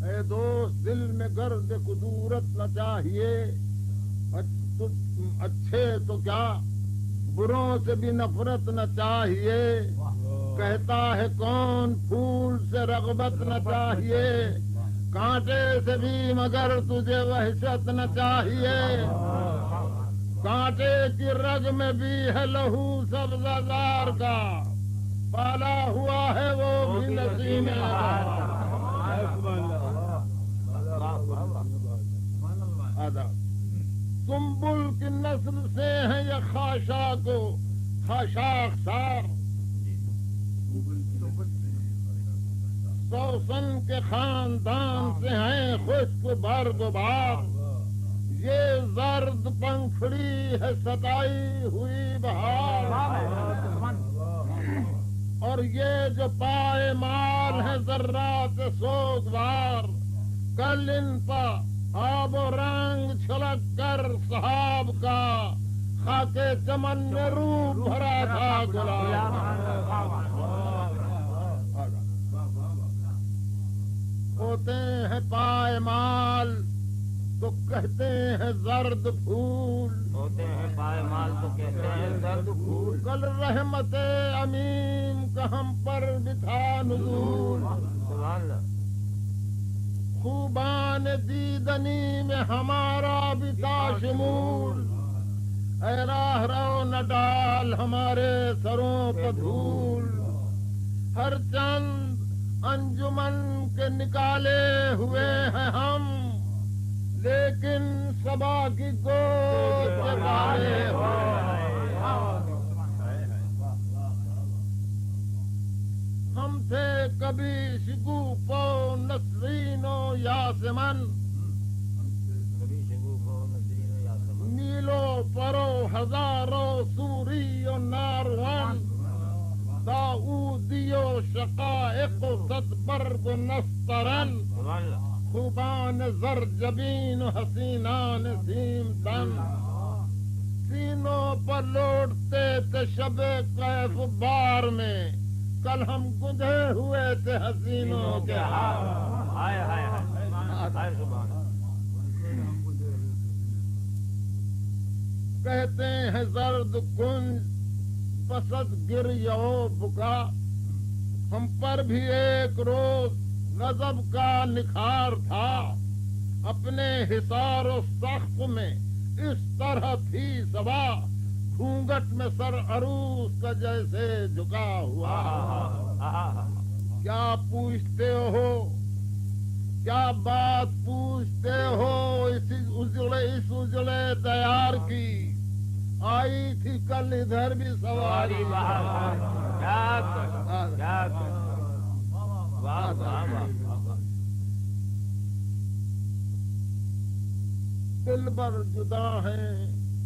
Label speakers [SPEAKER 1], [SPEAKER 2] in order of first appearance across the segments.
[SPEAKER 1] اے دوست دل میں گرد قدورت نہ چاہیے، اچھے تو کیا بروں سے بھی نفرت نہ چاہیے، کہتا ہے کون پھول سے رغبت نہ چاہیے، کانٹے سے بھی مگر تجھے وحشت نہ چاہیے، کانٹے کی رگ میں بھی ہے لہو سبزہ زار کا، پالا ہوا ہے وہ بھی نسیم سنبل کی نسل سے ہیں یہ خاشاک سار، سوسن کے خاندان سے ہیں خشک برگبار، یہ زرد پنکھڑی ہے ستائی ہوئی بہار، اور یہ جو پائے مال ہے ذرات سوگوار، کل ان پر آب و رنگ چھلک کر صحاب کا، خاک چمن میں روح بھرا تھا گلاب، ہوتے ہیں پائے مال تو کہتے ہیں زرد پھول،
[SPEAKER 2] ہوتے ہیں پائے مال تو کہتے ہیں زرد پھول،
[SPEAKER 1] کل رحمت امین کا ہم پر بھی تھا نزول،
[SPEAKER 2] سبحان اللہ،
[SPEAKER 1] خوبان دیدنی میں ہمارا بھی تھا شمول، اے راہ رو نہ ڈال ہمارے سروں پہ دھول، ہر چند انجمن کے نکالے ہوئے ہیں ہم، لیکن صبا کی گود سے پالے ہوئے ہم تھے کبھی شگوفو نسرین و یاسمن، نیلو پرو ہزاروں سوری و نارون، داؤدی و شقائق و صدبرگ و نسترن، خوبان زر جبین و حسینان سیم تن، سینوں پر لوٹتے تھے شب کیف بار میں، کل ہم گدھے ہوئے تھے حسینوں کے کہتے ہیں زرد کنج پسد گر یو بکا، ہم پر بھی ایک روز غضب کا نکھار تھا، اپنے حصار و سقف میں اس طرح تھی صبا، گھونگٹ میں سر عروس کا جیسے جھکا ہوا، کیا پوچھتے ہو کیا بات پوچھتے ہو اس اجڑے دیار کی، آئی تھی کل ادھر بھی سواری، دل بر جدا ہیں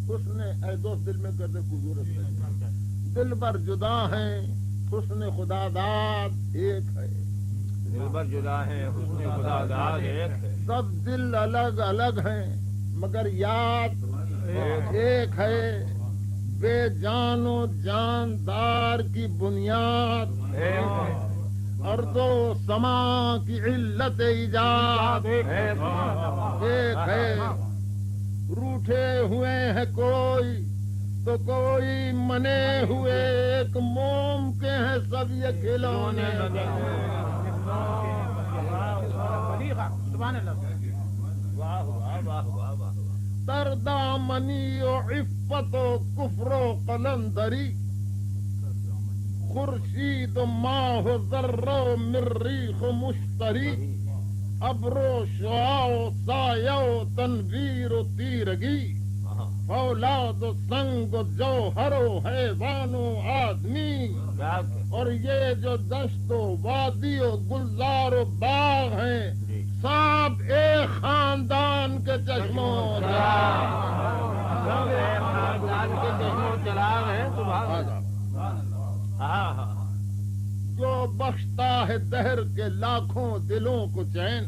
[SPEAKER 1] حسن، اے دوست دل میں کر دے قدورت ہے، دل بر جدا ہیں حسن خدا داد ایک ہے،
[SPEAKER 2] دل بر جدا ہے حسن خدا داد ایک ہے،
[SPEAKER 1] سب دل الگ الگ ہیں مگر یاد ایک ہے، بے جان و جاندار کی بنیاد
[SPEAKER 2] ایک ہے،
[SPEAKER 1] ارض و سما کی علت ایجاد ایک ہے، روٹھے ہوئے ہیں کوئی تو کوئی منے ہوئے، ایک موم کے ہیں سب یہ کھلونے، تردامنی و عفت و کفر و قلندری، خورشید و ماہ و ذرہ و مریخ و مشتری، ابر و شعاع و سایہ و تنویر و تیرگی، فولاد و سنگ و جوہر و حیوان و آدمی، اور یہ جو دشت و وادی و گلزار و باغ ہیں سب ایک خاندان کے چشموں
[SPEAKER 2] چراغ ہیں،
[SPEAKER 1] جو بخشتا ہے دہر کے لاکھوں دلوں کو چین،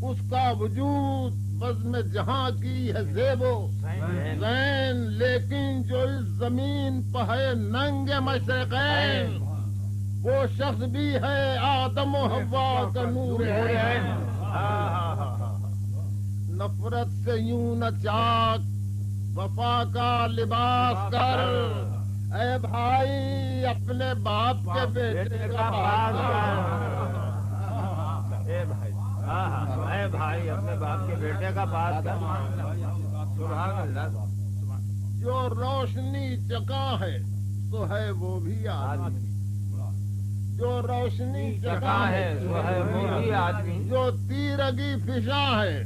[SPEAKER 1] اس کا وجود بزم جہاں کی ہے زیب و زین، لیکن جو اس زمین پہ ہے ننگ مشرقین، وہ شخص بھی ہے آدم و حوا کا نور ہے. نفرت سے یوں نہ چاک وفا کا لباس کر، اے بھائی اپنے باپ کے بیٹے کا پاس کر.
[SPEAKER 2] اے بھائی اپنے باپ کے بیٹے کا پاس کر. سبحان اللہ.
[SPEAKER 1] جو روشنی چکا ہے تو ہے وہ بھی آدمی. جو روشنی چکا ہے
[SPEAKER 2] وہ ہے وہ بھی آدمی.
[SPEAKER 1] جو تیرگی فشاں ہے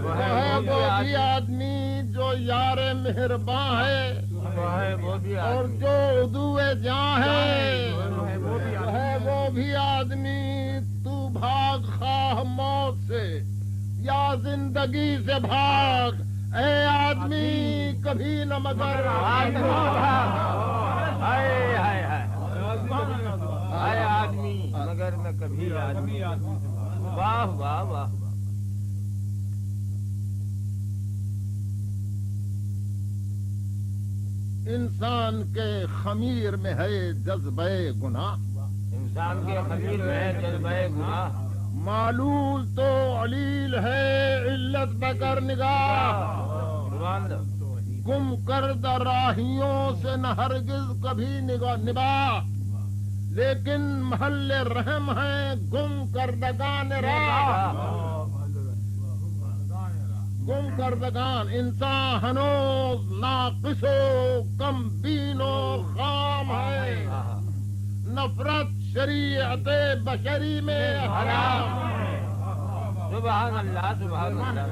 [SPEAKER 1] وہ ہے وہ بھی آدمی. جو یار مہرباں ہے
[SPEAKER 2] وہ ہے وہ بھی
[SPEAKER 1] اور
[SPEAKER 2] آدمی.
[SPEAKER 1] جو عدوِ جاں ہے وہ ہے وہ بھی آدمی. تو بھاگ خواہ موت سے یا زندگی سے بھاگ، اے آدمی کبھی نہ مگر
[SPEAKER 2] اے آدمی مگر میں کبھی آدمی. واہ واہ واہ.
[SPEAKER 1] انسان کے خمیر میں ہے جذبہ گناہ،
[SPEAKER 2] انسان کے خمیر میں ہے جذبہ گناہ.
[SPEAKER 1] معلول تو علیل ہے علت بکر نگاہ.
[SPEAKER 2] سبحان اللہ.
[SPEAKER 1] گم کردہ راہیوں سے نہ ہرگز کبھی نباہ، لیکن محل رحم ہے گم کردگان راہ. گم کردگان انسان ہنوز ناقص و کم بین و خام ہے. نفرت شریعت بشری میں حرام.
[SPEAKER 2] سبحان اللہ سبحان اللہ.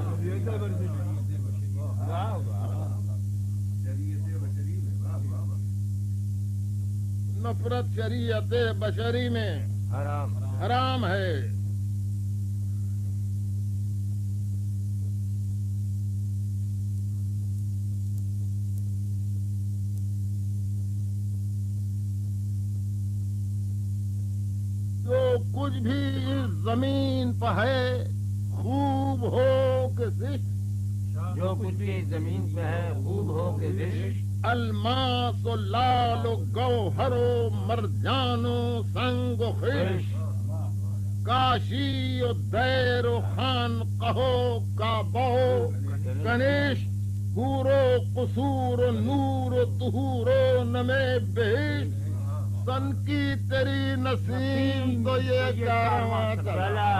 [SPEAKER 1] نفرت شریعت بشری میں حرام ہے. جو کچھ بھی اس زمین پر ہے خوب ہو کہ زشت،
[SPEAKER 2] جو کچھ بھی زمین پہ ہے خوب ہو کے زشت.
[SPEAKER 1] الماس و لال و گوہر و مرجان و سنگ و خش، کاشی و دیر و خان قہو کعبہ و کنش، حور و قصور و نور و طہور و نمے بہشت. سن کی تیری نسیم تو یہ کارواں چلا،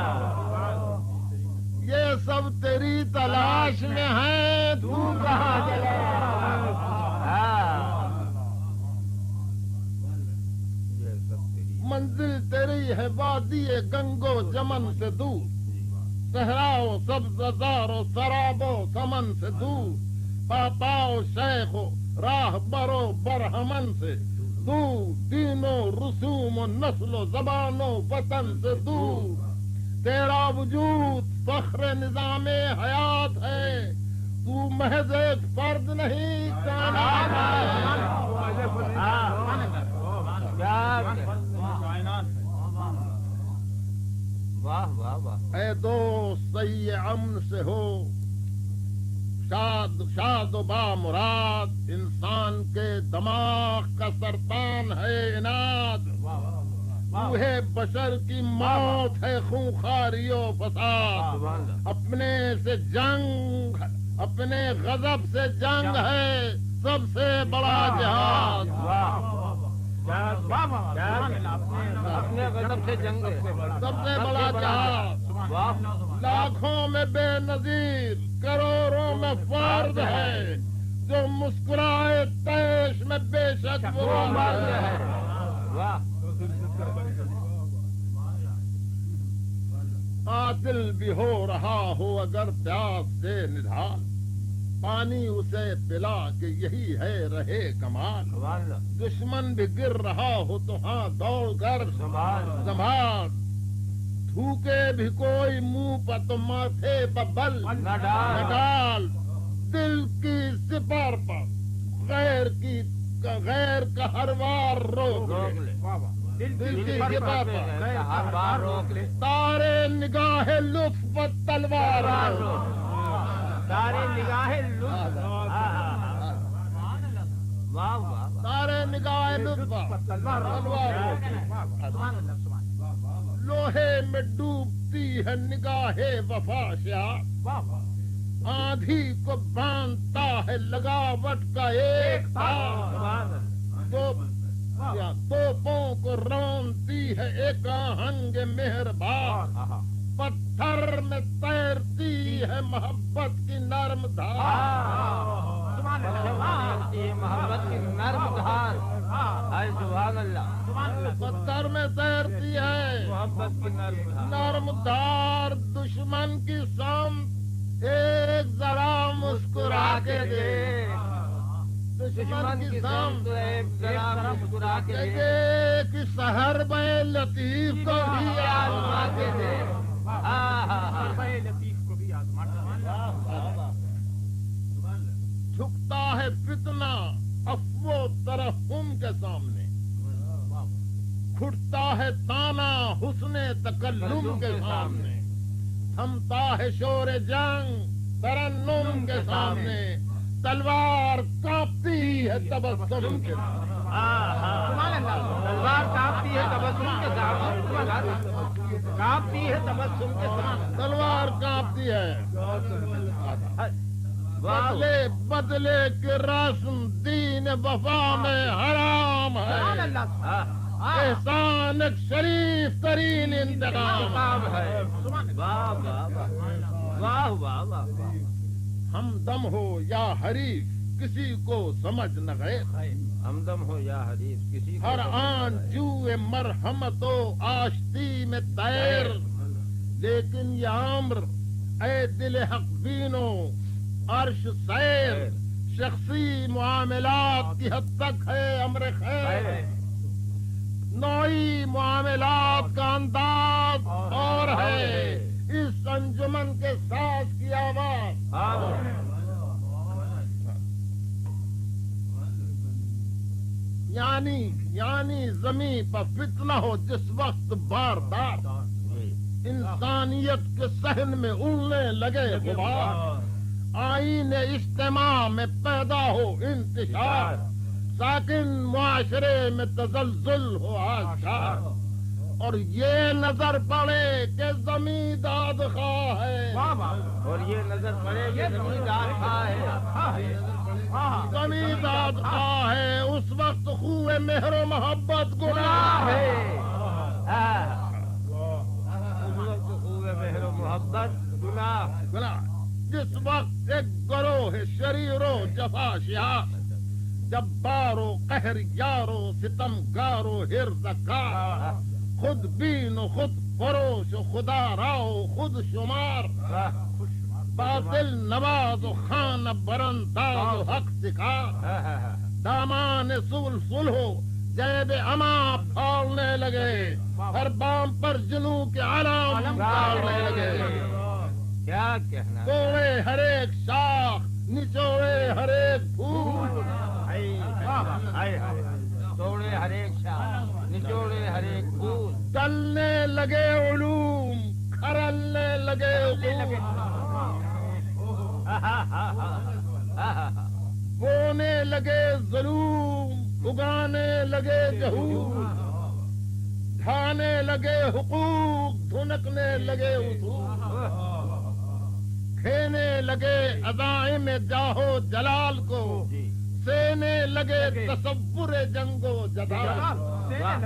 [SPEAKER 1] یہ سب تیری تلاش میں ہے تو کہاں چلا. منزل تیری ہے وادی گنگو جمن سے دور، صحرا و سبززار و سراب و سمن سے دور، پاپا و شیخ و راہ برو برہمن سے دور، دین و رسوم و نسل و زبان و وطن سے دور. تیرا وجود فخر نظام حیات ہے، تو محض ایک فرد نہیں کائنات ہے.
[SPEAKER 2] واہ واہ واہ.
[SPEAKER 1] اے دوست صحیح امن سے ہو شاد و با مراد، انسان کے دماغ کا سرطان ہے اناد. روح بشر کی موت ہے خونخاری و فساد. اپنے سے جنگ، اپنے غضب سے جنگ ہے سب سے بڑا جہاد.
[SPEAKER 2] اپنے غضب سے جنگ
[SPEAKER 1] سب سے بڑا جہاد. لاکھوں میں بے نظیر کروڑوں میں فرد ہے، جو مسکرائے تیش میں بے شک وہ مرد ہے. قاتل بھی ہو رہا ہو اگر پیاس سے نڈھال، پانی اسے پلا کہ یہی ہے رہے کمال. دشمن بھی گر رہا ہو تو ہاں دوڑ کر سنبھال، تھوکے بھی کوئی منہ پر تو ماتھے پر بل نہ ڈال. دل کی سپر پر غیر کا ہر وار روک لے. دل کی سپر پر تارے نگاہ لطف پر تلوار
[SPEAKER 2] سارے نگاہ لطف. واہ واہ واہ.
[SPEAKER 1] تارے نگاہ لطف تلوار لوہے میں ڈوبتی ہے نگاہ وفا شاہ آندھی کو باندھتا ہے لگاوٹ کا ایک تار توپوں کو رونتی ہے ایک آہنگ مہربان پتھر میں تیرتی ہے محبت کی نرم دھار
[SPEAKER 2] محبت کی نرم دھار سبحان اللہ
[SPEAKER 1] پتھر میں تیرتی ہے
[SPEAKER 2] محبت کی
[SPEAKER 1] نرم دھار دشمن کی سام ایک ذرا مسکرا کے دے دشمن کی سام
[SPEAKER 2] مسکرا کے
[SPEAKER 1] کہ سحر بے لطیف کو بھی آزما کے دے جھکتا ہے فتنہ افو ترحم کے سامنے کھٹتا ہے تانا حسن تکلم کے سامنے تھمتا ہے شور جنگ ترنم کے سامنے تلوار کانپتی ہے تبسم کے
[SPEAKER 2] تلوار کانپتی ہے تبسم کے سامنے کانپتی ہے تبسم کے سامنے
[SPEAKER 1] تلوار کانپتی ہے بدلے کے رسم دین وفا میں حرام ہے احسان ایک شریف ترین انتقام ہے
[SPEAKER 2] واہ واہ واہ
[SPEAKER 1] ہمدم ہو یا حریف کسی کو سمجھ نہ گئے
[SPEAKER 2] ہمدم ہو یا حریف کسی
[SPEAKER 1] ہر آن جوئے مرحمت و آشتی میں تیر لیکن یہ امر اے دل حق بینو عرش سیر شخصی معاملات کی حد تک ہے امر خیر نوعی معاملات کا انداز اور ہے اس انجمن کے ساز کی آواز یعنی زمین پر فتنہ ہو جس وقت باردار انسانیت کے صحن میں اڑنے لگے غبار آئین اجتماع میں پیدا ہو انتشار ساکن معاشرے میں تزلزل ہو آشکار اور یہ نظر پڑے کہ زمین داد خواہ ہے
[SPEAKER 2] اور یہ نظر پڑے کہ زمین داد خواہ ہے
[SPEAKER 1] زمین داد خواہ ہے اس وقت خوہ مہر و محبت گناہ ہے
[SPEAKER 2] اس وقت خوہ مہر و محبت
[SPEAKER 1] گناہ جس وقت ایک گروہ شریرو جفا شیعہ جبارو قہر یارو ستم گارو ہرزکار خود بین و خود فروش و خدا راو خود شمار باطل نواز و خان برنداز و حق سکار دامان سلسل ہو جیب اما پھاڑنے لگے ہر بام پر جنو کے علام ڈالنے لگے
[SPEAKER 2] کیا کہنا
[SPEAKER 1] توڑے ہر ایک شاخ نچوڑے ہر ایک پھول
[SPEAKER 2] توڑے ہر ایک شاخ نچوڑے ہر ایک پھول
[SPEAKER 1] چلنے لگے علوم کھرلنے لگے بونے لگے ظلم اگانے لگے جہول ڈھانے لگے حقوق دھنکنے لگے اصول کھینے لگے عزائم جاہو جلال کو سینے لگے تصور جنگو جدال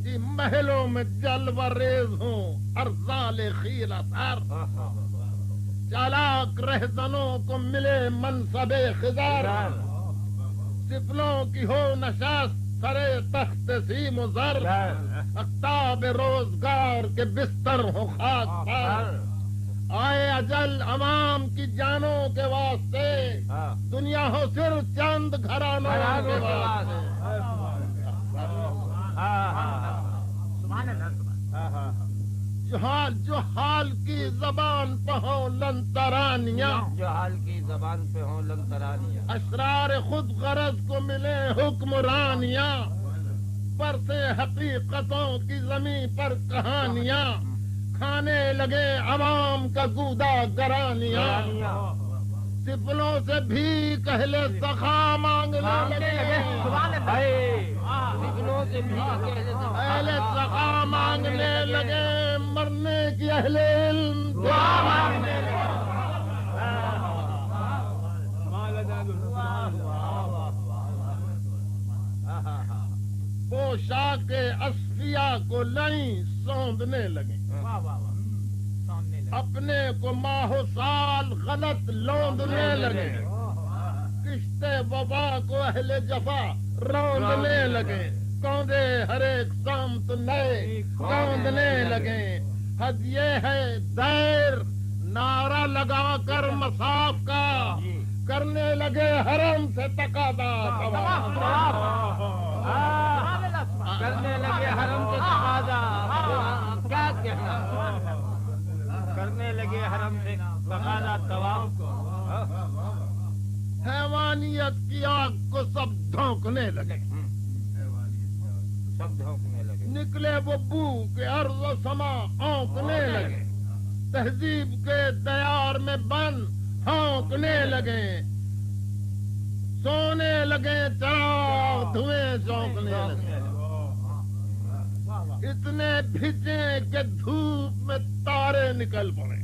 [SPEAKER 1] جی محلوں میں جلوہ ریز ہوں ارزال خیل اثر چالاک رہزنوں کو ملے منصب خزار سفلوں کی ہو نشست سرے تخت سیم و زر اقتاب روزگار کے بستر ہو خاک پر آئے اجل عوام کی جانوں کے واسطے دنیا ہو صرف چند گھرانوں کے واسطے جو حال کی زبان پہ ہوں لنترانیاں
[SPEAKER 2] جو حال کی زبان پہ ہوں لنترانیاں
[SPEAKER 1] اسرار خود غرض کو ملے حکمرانیاں برسے حقیقتوں کی زمین پر کہانیاں کھانے لگے عوام کا گودا گرانیاں طفلوں سے بھی اہل سخا مانگنے لگے
[SPEAKER 2] طفلوں سے بھی
[SPEAKER 1] اہل سخا مانگنے لگے مرنے کی اہل علم دعا مانگنے لگے پوشاک اصفیہ کو لائیں سوندنے لگے اپنے کو ماہ و سال غلط لوندنے لگے کشتے وبا کو اہل جفا روندنے لگے کوندے ہر ایک سمت نئے کوندنے لگے حد یہ ہے دیر نعرہ لگا کر مصاف کا کرنے لگے حرم سے تقاضا
[SPEAKER 2] کرنے لگے حرم سے تقاضا کیا کہنا کرنے لگے حرم سے تقاضا طواف
[SPEAKER 1] حیوانیت کی آگ کو سب دھونکنے لگے
[SPEAKER 2] سب دھونکنے لگے
[SPEAKER 1] نکلے وہ بو کے ارض و سما اونکنے لگے تہذیب کے دیار میں بن ہونکنے لگے سونے لگے چراغ دھویں چونکنے لگے اتنے بھیجے کہ دھوپ میں تارے نکل پڑے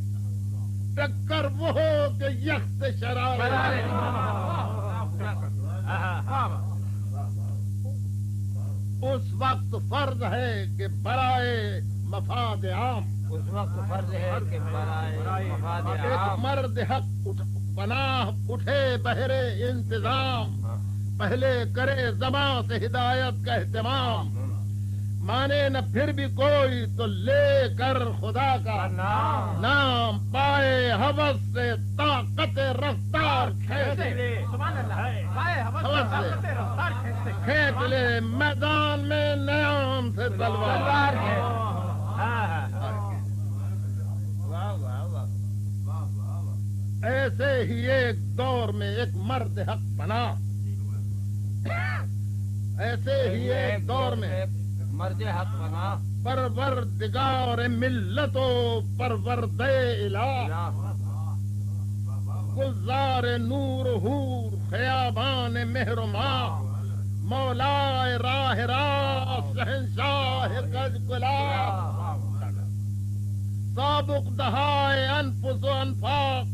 [SPEAKER 1] ٹکر وہ ہو کہ یخت شرارے اس وقت فرض ہے کہ برائے مفاد عام
[SPEAKER 2] اس وقت فرض ہے کہ برائے مفاد
[SPEAKER 1] ایک
[SPEAKER 2] عام
[SPEAKER 1] مرد حق پناہ اٹھے بہرے انتظام پہلے کرے زباں سے ہدایت کا اہتمام مانے نہ پھر بھی کوئی تو لے کر خدا کا نام پائے حوث سے طاقت رفتار کھینچ لے میدان میں نیام سے تلوار ایسے ہی ایک دور میں ایک مرد حق بنا ایسے ہی ایک دور میں
[SPEAKER 2] مرد حق بنا
[SPEAKER 1] پروردگار ملت و پرورد الہ گلزار نور حور خیابان مہر و ماہ مولا راہ راست شہنشاہ گج گلا سابق دہائے انفس و انفاق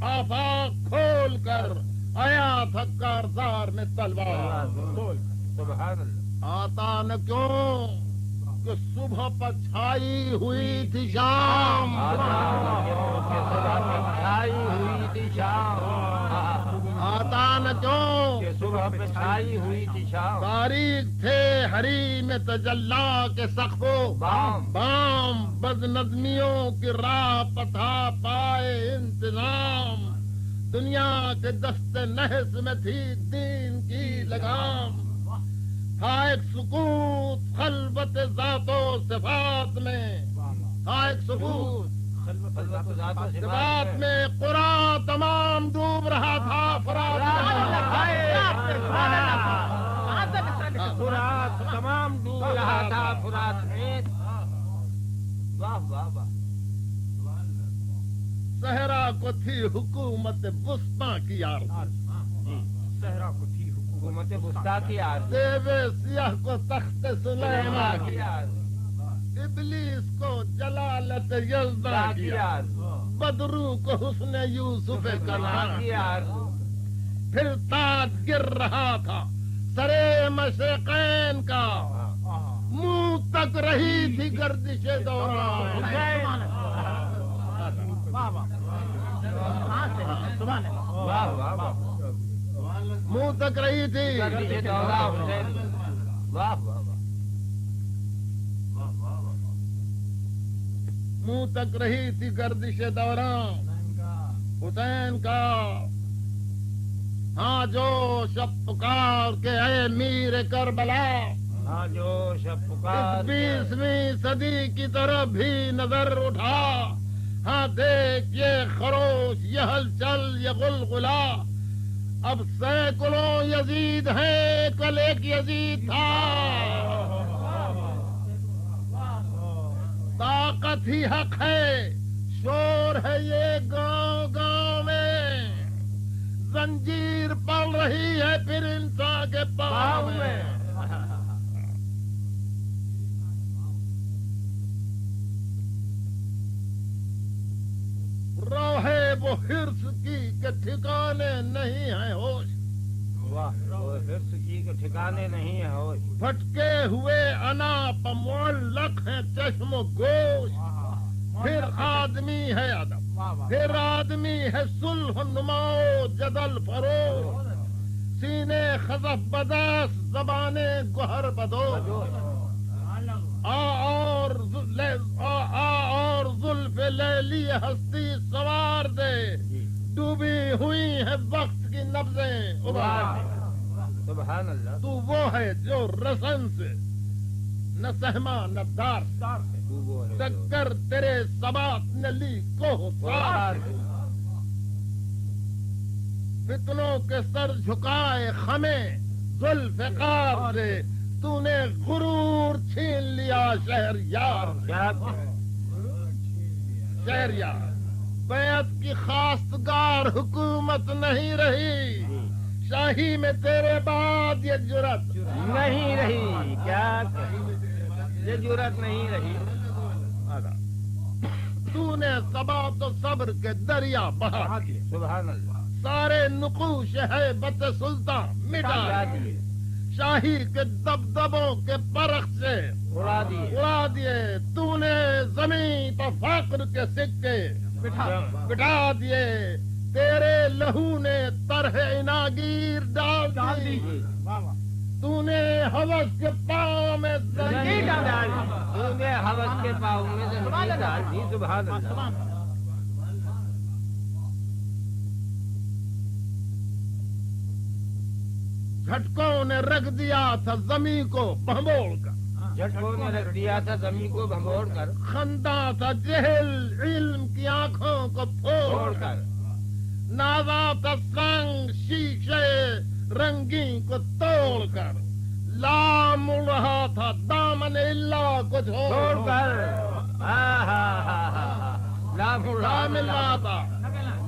[SPEAKER 1] آفاق کھول کر آیا تھا کارزار میں تلوار
[SPEAKER 2] سبحان اللہ
[SPEAKER 1] آتا نہ کیوں کہ صبح پر چھائی ہوئی تھی شام
[SPEAKER 2] چھائی ہوئی تھی شام
[SPEAKER 1] آتا نہ کیوں
[SPEAKER 2] کہ صبح پہ چھائی ہوئی تھی شام
[SPEAKER 1] تاریخ تھے ہری میں تجلا کے سقف و
[SPEAKER 2] بام
[SPEAKER 1] بام بد نظمیوں کی راہ پتھا پائے انتظام دنیا کے دست نحس میں تھی دین کی لگام تھا ایک سکوت خلوت ذات و صفات میں تھا ایک سکوت صفات میں قرآن تمام ڈوب رہا تھا فرات
[SPEAKER 2] تمام ڈوب رہا تھا فرات میں واہ واہ واہ
[SPEAKER 1] صحرا کو تھی حکومت وسطیٰ کی آرزو
[SPEAKER 2] صحرا کو تھی حکومت وسطیٰ کی آرزو
[SPEAKER 1] دیو سیاہ کو تخت سلیمان کی
[SPEAKER 2] آرزو
[SPEAKER 1] ابلیس کو جلالت یزداں کی آرزو بدرو کو حسن یوسف کلام
[SPEAKER 2] کی آرزو
[SPEAKER 1] پھر تاج گر رہا تھا سرے مشرقین کا منہ تک رہی تھی گردش دوران
[SPEAKER 2] واہ واہ واہ
[SPEAKER 1] منہ تک رہی تھی
[SPEAKER 2] واہ واہ واہ
[SPEAKER 1] منہ تک رہی تھی گردش دوران حسین کا ہاں جو شب پکار کے اے میر کربلا
[SPEAKER 2] ہاں جو شب پکار
[SPEAKER 1] اس 20ویں صدی کی طرف بھی نظر اٹھا ہاں دیکھ یہ خروش یہ ہلچل یہ غلغلہ اب سینکڑوں یزید ہیں کل ایک یزید تھا طاقت ہی حق ہے شور ہے یہ گاؤں گاؤں میں زنجیر پڑ رہی ہے پھر انسان کے پاؤں میں. روحے وہ حرص کی کہ ٹھکانے نہیں ہیں ہوش.
[SPEAKER 2] واہ وہ حرص کی کے ٹھکانے نہیں ہے ہوش.
[SPEAKER 1] بھٹکے ہوئے انا پہ معلق ہیں چشم و گوش. پھر آدمی ہے ادب پھر آدمی ہے صلح نماؤ جدل فروش. سینے خزف بدس زبانے گوہر بدوش. اور زلف لیلی ہستی سوار دے. ڈوبی ہوئی ہے وقت کی نبضیں ابھار.
[SPEAKER 2] سبحان اللہ.
[SPEAKER 1] تو وہ ہے جو رسن سے نہ سہما نہ دار. ٹکر تیرے ثبات نے لی کو فتنوں کے سر جھکائے خمیں ذوالفقار سے. تو نے غرور چھین لیا شہر یار. شہر یار بیعت کی خواستگار حکومت نہیں رہی. شاہی میں تیرے بعد یہ جرت
[SPEAKER 2] نہیں رہی. کیا یہ جرت نہیں رہی.
[SPEAKER 1] تو نے ثبات و صبر کے دریا بہا دیے.
[SPEAKER 2] سبحان اللہ.
[SPEAKER 1] سارے نقوش ہے بت سلطان مٹا دیے. شاہی کے دبدبوں کے پرخ سے اڑا دیے. تو نے زمین پر فقر کے سکے بٹھا دیے. تیرے لہو نے طرح عناگیر ڈال دی. تو نے ہوس کے پاؤں میں زنجیر ڈال دی.
[SPEAKER 2] تو نے ہوس کے پاؤں میں زنجیر ڈال دی. سبحان اللہ.
[SPEAKER 1] جھٹکوں نے رکھ دیا تھا زمین کو بھمبوڑ کر.
[SPEAKER 2] جھٹکوں نے رکھ دیا تھا زمین کو بھمبوڑ کر.
[SPEAKER 1] خندہ تھا جہل علم کی آنکھوں کو پھوڑ کر. نازا تھا سنگ شیشے رنگین کو توڑ کر. لام اڑ رہا تھا دامن اللہ کو چھوڑ کر.
[SPEAKER 2] لام اڑ
[SPEAKER 1] رہا تھا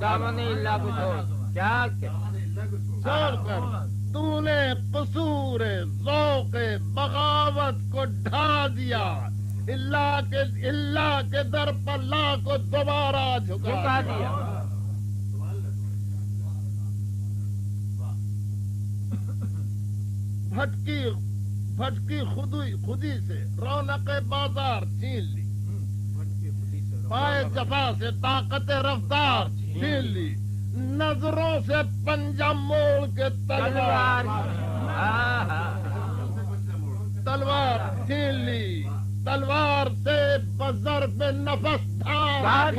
[SPEAKER 2] دامن اللہ کو چھوڑ
[SPEAKER 1] چھوڑ کر. تو نے قصور ذوق بغاوت کو ڈھا دیا. اللہ کے در پر لا کو دوبارہ جھکا دیا. بھٹکی خودی سے رونق بازار چھین لی. پائے جفا سے طاقت رفتار چھین لی. نظروں سے پنجہ موڑ کے تلوار چھین لی. تلوار سے بزر پہ نفس
[SPEAKER 2] تلوار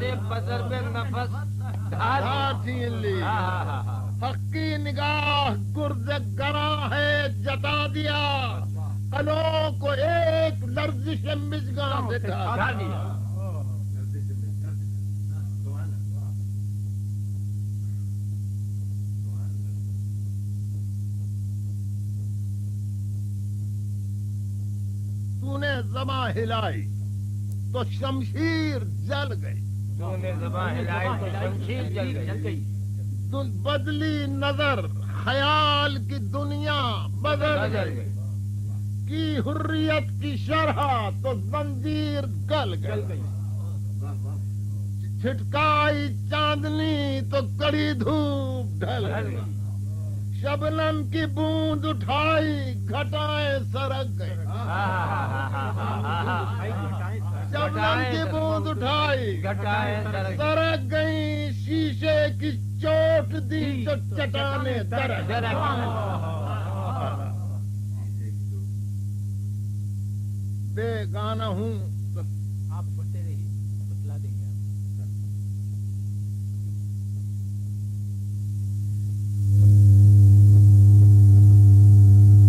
[SPEAKER 2] سے بزر پہ نفس
[SPEAKER 1] چھین لی. حق کی نگاہ گرز گراں ہے جتا دیا. قلوں کو ایک لرزش مژگاں سے ڈھا دیا. تو نے زباں ہلائی تو شمشیر جل گئی.
[SPEAKER 2] تو نے زباں ہلائی تو شمشیر جل گئی.
[SPEAKER 1] بدلی نظر خیال کی دنیا بدل گئی. کی حریت کی شرح تو زنجیر گل گئی. چھٹکائی چاندنی تو کڑی دھوپ ڈھل گئی. شبنم کی بوند اٹھائی گھٹائیں سرک گئی. شبنم کی بوند اٹھائی
[SPEAKER 2] گھٹائیں
[SPEAKER 1] سرک گئی. شیشے کی چوٹ دی تو چٹانیں درک. بے گانا ہوں.
[SPEAKER 2] آپ پڑھتے رہیے بتلا دیں گے.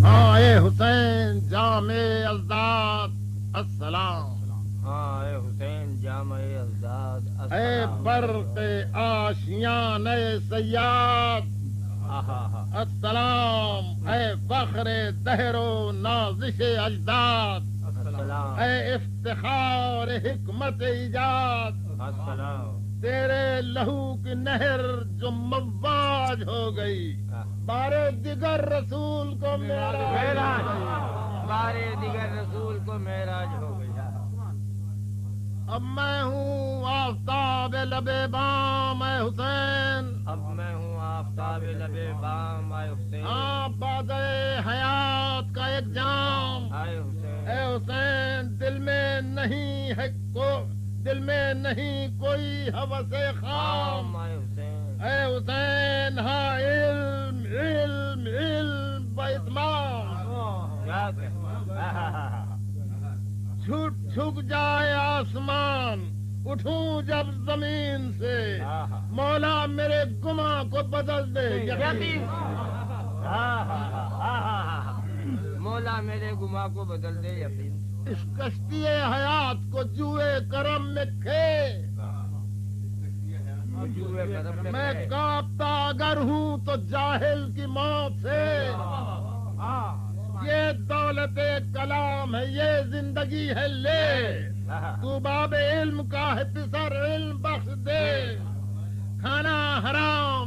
[SPEAKER 1] ہاں اے حسین جامع ازداد السلام.
[SPEAKER 2] ہاں اے حسین جامع ازداد
[SPEAKER 1] اے برق آشیان اے سیاد السلام. اے فخر دہر و نازش اجداد
[SPEAKER 2] السلام
[SPEAKER 1] اے افتخار حکمت ایجاد،
[SPEAKER 2] السلام
[SPEAKER 1] تیرے لہو کی نہر جو مواج ہو گئی، بارے دیگر رسول کو
[SPEAKER 2] معراج، بارے دیگر رسول کو معراج ہو گیا۔
[SPEAKER 1] اب میں ہوں آفتاب لبے بام اے حسین،
[SPEAKER 2] اب میں ہوں آفتاب لبے بام اے حسین،
[SPEAKER 1] ہاں بادِ حیات کا ایک جام
[SPEAKER 2] اے حسین،
[SPEAKER 1] اے حسین، دل میں نہیں کوئی ہوس خام
[SPEAKER 2] اے حسین،
[SPEAKER 1] اے حسین، ہاں علم علم علم باتمام،
[SPEAKER 2] کیا کہ
[SPEAKER 1] چھک جائے آسمان، اٹھوں جب زمین سے، مولا میرے گماں کو بدل دے یقین،
[SPEAKER 2] مولا میرے گما کو بدل دے یقین،
[SPEAKER 1] اس کشتی حیات کو جوئے کرم میں کھے، میں کانپتا اگر ہوں تو جاہل کی موت سے، یہ دولت کلام ہے، یہ زندگی ہے، لے تو باب علم کا ہے پسر، علم بخش دے، کھانا حرام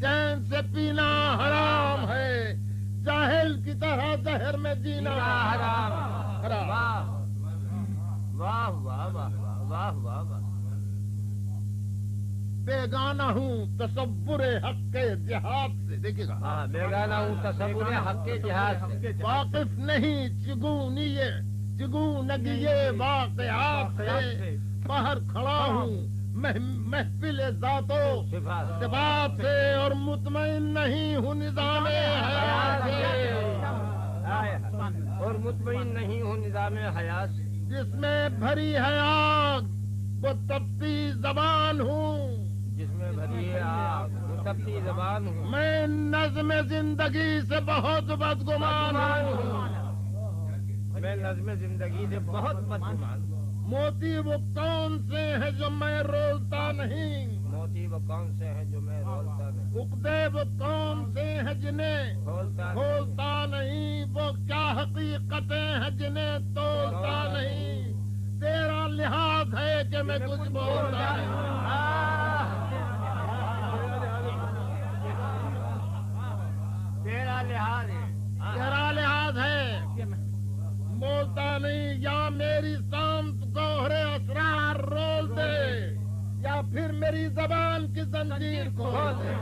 [SPEAKER 1] چین سے پینا حرام ہے، جاہل کی طرح زہر میں جینا حرام۔
[SPEAKER 2] واہ واہ واہ واہ واہ واہ واہ،
[SPEAKER 1] بیگانہ ہوں تصور حق کے جہاد سے، دیکھیے گا،
[SPEAKER 2] بیگانہ ہوں تصور حق کے جہاد سے،
[SPEAKER 1] واقف نہیں چگونگی واقعات سے، باہر کھڑا ہوں محفل ذات و صفات سے، اور مطمئن نہیں ہوں نظام حیات سے،
[SPEAKER 2] اور مطمئن نہیں ہوں نظام حیات سے،
[SPEAKER 1] جس میں بھری ہے آگ وہ تپتی زبان ہوں،
[SPEAKER 2] جس میں بھری ہے آگ وہ تپتی زبان ہوں،
[SPEAKER 1] میں نظم زندگی سے بہت بدگمان ہوں،
[SPEAKER 2] میں نظم زندگی سے بہت بدگمان ہوں،
[SPEAKER 1] موتی وہ کون سے ہیں جو میں رولتا نہیں،
[SPEAKER 2] موتی وہ کون سے ہیں جو میں رولتا نہیں،
[SPEAKER 1] عقدے وہ کون سے ہیں جنہیں کھولتا نہیں، وہ کیا حقیقتیں ہیں جنہیں تولتا نہیں، تیرا لحاظ ہے کہ میں کچھ بولتا نہیں،
[SPEAKER 2] تیرا لحاظ ہے،
[SPEAKER 1] تیرا لحاظ ہے بولتا نہیں، یا میری سامت گوہرے اسرار رول دے، یا پھر میری زبان کی زنجیر کھول دے،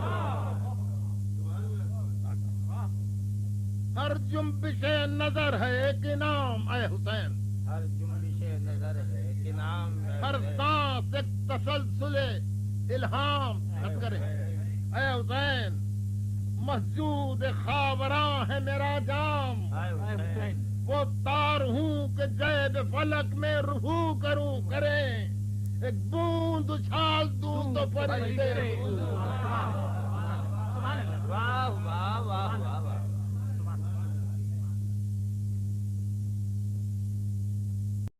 [SPEAKER 1] ہر جنبش نظر ہے ایک انعام اے حسین،
[SPEAKER 2] ہر جنبش نظر ہے ایک انعام،
[SPEAKER 1] ہر سانس ایک تسلسل الہام کرے اے حسین، مسجود خاوراں ہے میرا جام، وہ تار ہوں کہ جیب فلک میں رفو کروں کریں، ایک بوند اچھال دوں تو فرشتے